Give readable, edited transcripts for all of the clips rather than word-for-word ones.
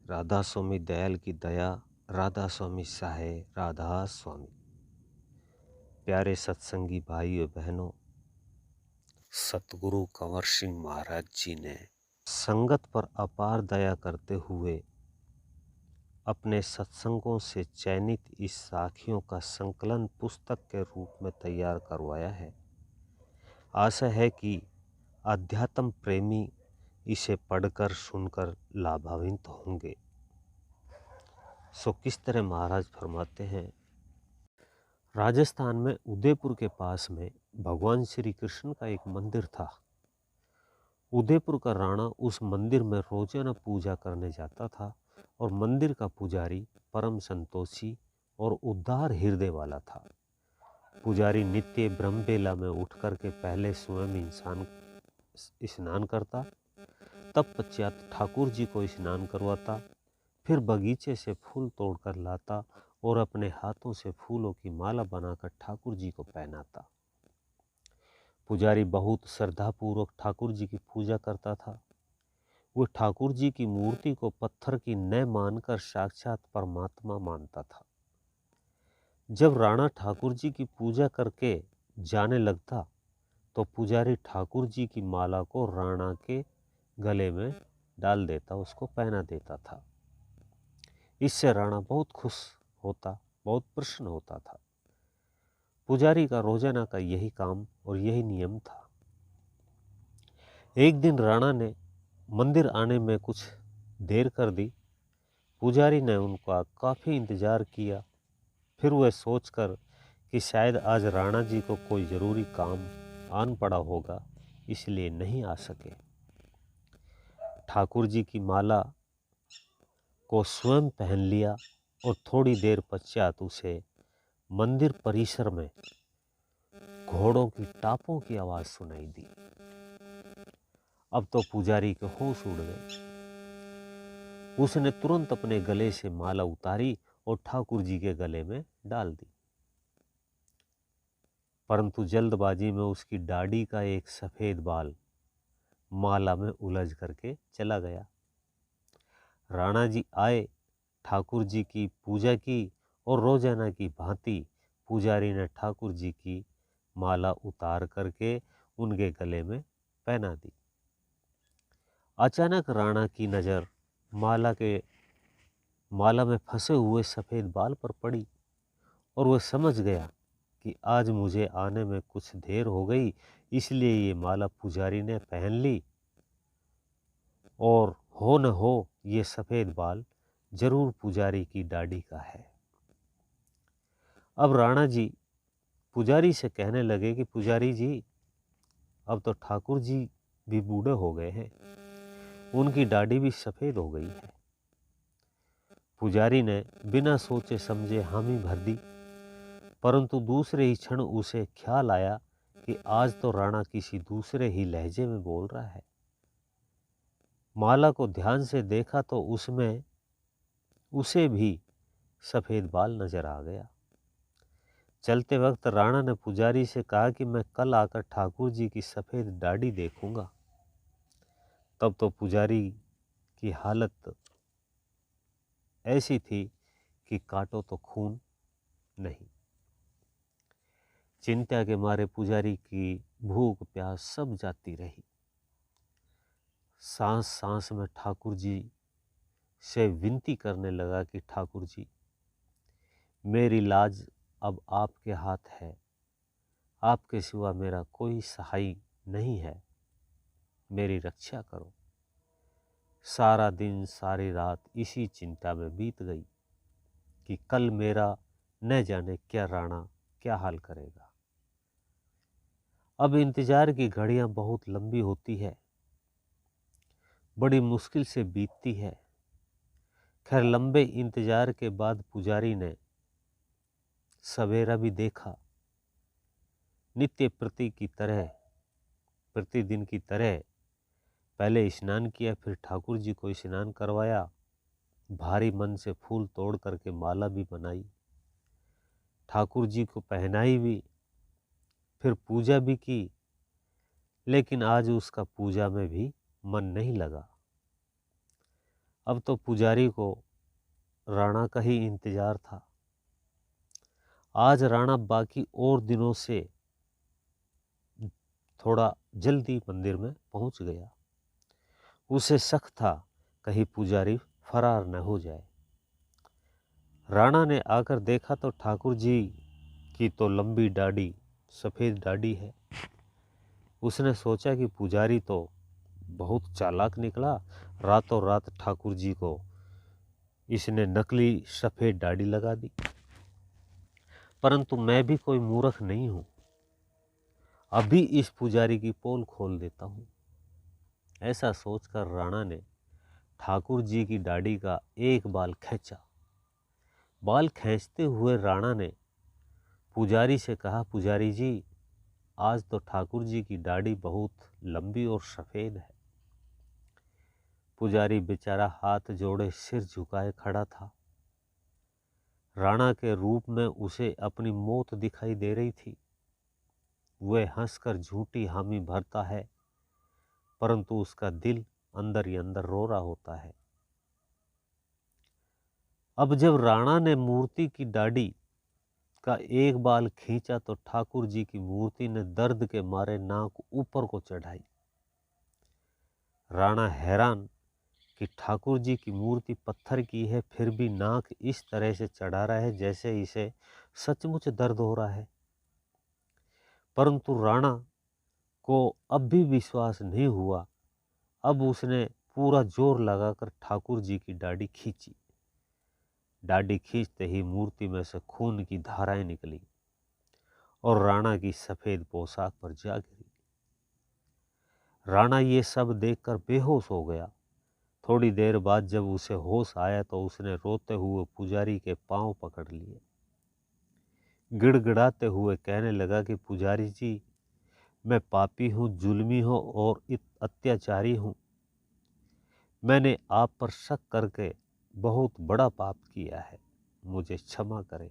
राधा स्वामी दयाल की दया, राधा स्वामी सहाय, राधा स्वामी। प्यारे सत्संगी भाइयों बहनों, सतगुरु कंवर सिंह महाराज जी ने संगत पर अपार दया करते हुए अपने सत्संगों से चयनित इस साखियों का संकलन पुस्तक के रूप में तैयार करवाया है। आशा है कि अध्यात्म प्रेमी इसे पढ़कर सुनकर लाभान्वित होंगे। सो किस तरह महाराज फरमाते हैं, राजस्थान में उदयपुर के पास में भगवान श्री कृष्ण का एक मंदिर था। उदयपुर का राणा उस मंदिर में रोजाना पूजा करने जाता था और मंदिर का पुजारी परम संतोषी और उदार हृदय वाला था। पुजारी नित्य ब्रह्मबेला में उठ कर के पहले स्वयं स्नान करता, तब पश्चात ठाकुर जी को स्नान करवाता, फिर बगीचे से फूल तोड़कर लाता और अपने हाथों से फूलों की माला बनाकर ठाकुर जी को पहनाता। पुजारी बहुत श्रद्धापूर्वक ठाकुर जी की पूजा करता था। वो ठाकुर जी की मूर्ति को पत्थर की न मानकर साक्षात परमात्मा मानता था। जब राणा ठाकुर जी की पूजा करके जाने लगता तो पुजारी ठाकुर जी की माला को राणा के गले में डाल देता, उसको पहना देता था। इससे राणा बहुत खुश होता, बहुत प्रसन्न होता था। पुजारी का रोजाना का यही काम और यही नियम था। एक दिन राणा ने मंदिर आने में कुछ देर कर दी। पुजारी ने उनका काफ़ी इंतज़ार किया। फिर वह सोचकर कि शायद आज राणा जी को कोई ज़रूरी काम आन पड़ा होगा, इसलिए नहीं आ सके। ठाकुर जी की माला को स्वयं पहन लिया और थोड़ी देर पश्चात उसे मंदिर परिसर में घोड़ों की टापों की आवाज़ सुनाई दी। अब तो पुजारी के होश उड़ गए। उसने तुरंत अपने गले से माला उतारी और ठाकुर जी के गले में डाल दी, परंतु जल्दबाजी में उसकी दाढ़ी का एक सफ़ेद बाल माला में उलझ करके चला गया। राणा जी आए, ठाकुर जी की पूजा की और रोजाना की भांति पुजारी ने ठाकुर जी की माला उतार करके उनके गले में पहना दी। अचानक राणा की नज़र माला में फंसे हुए सफ़ेद बाल पर पड़ी और वह समझ गया कि आज मुझे आने में कुछ देर हो गई, इसलिए ये माला पुजारी ने पहन ली और हो न हो ये सफ़ेद बाल जरूर पुजारी की दाढ़ी का है। अब राणा जी पुजारी से कहने लगे कि पुजारी जी, अब तो ठाकुर जी भी बूढ़े हो गए हैं, उनकी दाढ़ी भी सफ़ेद हो गई है। पुजारी ने बिना सोचे समझे हामी भर दी, परंतु दूसरे ही क्षण उसे ख्याल आया कि आज तो राणा किसी दूसरे ही लहजे में बोल रहा है। माला को ध्यान से देखा तो उसमें उसे भी सफ़ेद बाल नजर आ गया। चलते वक्त राणा ने पुजारी से कहा कि मैं कल आकर ठाकुर जी की सफ़ेद दाढ़ी देखूंगा। तब तो पुजारी की हालत ऐसी थी कि काटो तो खून नहीं। चिंता के मारे पुजारी की भूख प्यास सब जाती रही। सांस सांस में ठाकुर जी से विनती करने लगा कि ठाकुर जी, मेरी लाज अब आपके हाथ है, आपके सिवा मेरा कोई सहाय नहीं है, मेरी रक्षा करो। सारा दिन सारी रात इसी चिंता में बीत गई कि कल मेरा न जाने क्या राणा क्या हाल करेगा। अब इंतजार की घड़ियां बहुत लंबी होती है, बड़ी मुश्किल से बीतती है। खैर लंबे इंतजार के बाद पुजारी ने सवेरा भी देखा। नित्य प्रतिदिन की तरह पहले स्नान किया, फिर ठाकुर जी को स्नान करवाया, भारी मन से फूल तोड़ करके माला भी बनाई, ठाकुर जी को पहनाई भी, फिर पूजा भी की। लेकिन आज उसका पूजा में भी मन नहीं लगा। अब तो पुजारी को राणा का ही इंतजार था। आज राणा बाकी और दिनों से थोड़ा जल्दी मंदिर में पहुंच गया। उसे शक था कहीं पुजारी फरार न हो जाए। राणा ने आकर देखा तो ठाकुर जी की तो लंबी दाढ़ी, सफ़ेद दाढ़ी है। उसने सोचा कि पुजारी तो बहुत चालाक निकला, रातों रात ठाकुर जी को इसने नकली सफ़ेद दाढ़ी लगा दी। परंतु मैं भी कोई मूर्ख नहीं हूँ, अभी इस पुजारी की पोल खोल देता हूँ। ऐसा सोचकर राणा ने ठाकुर जी की दाढ़ी का एक बाल खींचा। बाल खींचते हुए राणा ने पुजारी से कहा, पुजारी जी, आज तो ठाकुर जी की दाढ़ी बहुत लंबी और सफ़ेद है। पुजारी बेचारा हाथ जोड़े सिर झुकाए खड़ा था। राणा के रूप में उसे अपनी मौत दिखाई दे रही थी। वह हंसकर झूठी हामी भरता है, परंतु उसका दिल अंदर ही अंदर रो रहा होता है। अब जब राणा ने मूर्ति की दाढ़ी का एक बाल खींचा तो ठाकुर जी की मूर्ति ने दर्द के मारे नाक ऊपर को चढ़ाई। राणा हैरान कि ठाकुर जी की मूर्ति पत्थर की है, फिर भी नाक इस तरह से चढ़ा रहा है जैसे इसे सचमुच दर्द हो रहा है। परंतु राणा को अब भी विश्वास नहीं हुआ। अब उसने पूरा जोर लगाकर ठाकुर जी की दाढ़ी खींची। दाढ़ी खींचते ही मूर्ति में से खून की धाराएं निकली और राणा की सफ़ेद पोशाक पर जा गिरी। राणा ये सब देखकर बेहोश हो गया। थोड़ी देर बाद जब उसे होश आया तो उसने रोते हुए पुजारी के पांव पकड़ लिए। गिड़गिड़ाते हुए कहने लगा कि पुजारी जी, मैं पापी हूँ, जुल्मी हूँ और अत्याचारी हूँ। मैंने आप पर शक करके बहुत बड़ा पाप किया है, मुझे क्षमा करें।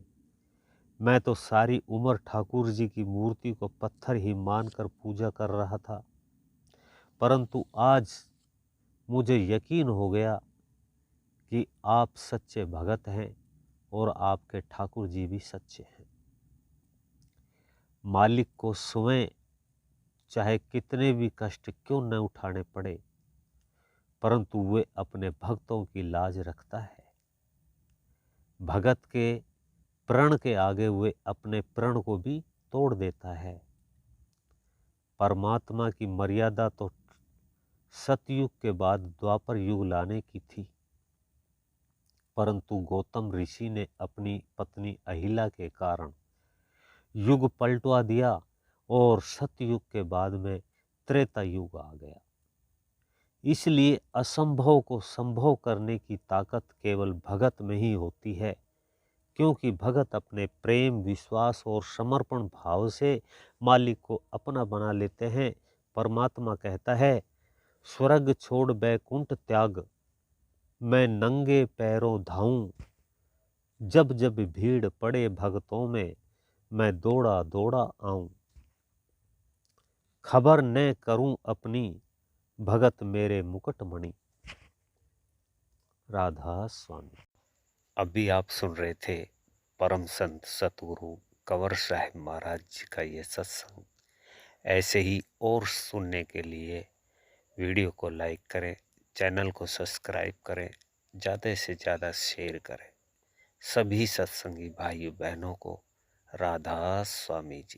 मैं तो सारी उम्र ठाकुर जी की मूर्ति को पत्थर ही मानकर पूजा कर रहा था, परंतु आज मुझे यकीन हो गया कि आप सच्चे भगत हैं और आपके ठाकुर जी भी सच्चे हैं। मालिक को स्वयं चाहे कितने भी कष्ट क्यों न उठाने पड़े, परंतु वे अपने भक्तों की लाज रखता है। भगत के प्रण के आगे वे अपने प्रण को भी तोड़ देता है। परमात्मा की मर्यादा तो सतयुग के बाद द्वापर युग लाने की थी, परंतु गौतम ऋषि ने अपनी पत्नी अहिला के कारण युग पलटवा दिया और सतयुग के बाद में त्रेता युग आ गया। इसलिए असंभव को संभव करने की ताकत केवल भगत में ही होती है, क्योंकि भगत अपने प्रेम, विश्वास और समर्पण भाव से मालिक को अपना बना लेते हैं। परमात्मा कहता है, स्वर्ग छोड़ बैकुंठ त्याग, मैं नंगे पैरों धाऊं, जब जब भीड़ पड़े भगतों में, मैं दौड़ा दौड़ा आऊं। खबर न करूं अपनी, भगत मेरे मुकुटमणि। राधा स्वामी। अभी आप सुन रहे थे परम संत सतगुरु कंवर साहिब महाराज जी का ये सत्संग। ऐसे ही और सुनने के लिए वीडियो को लाइक करें, चैनल को सब्सक्राइब करें, ज़्यादा से ज़्यादा शेयर करें। सभी सत्संगी भाई बहनों को राधा स्वामी जी।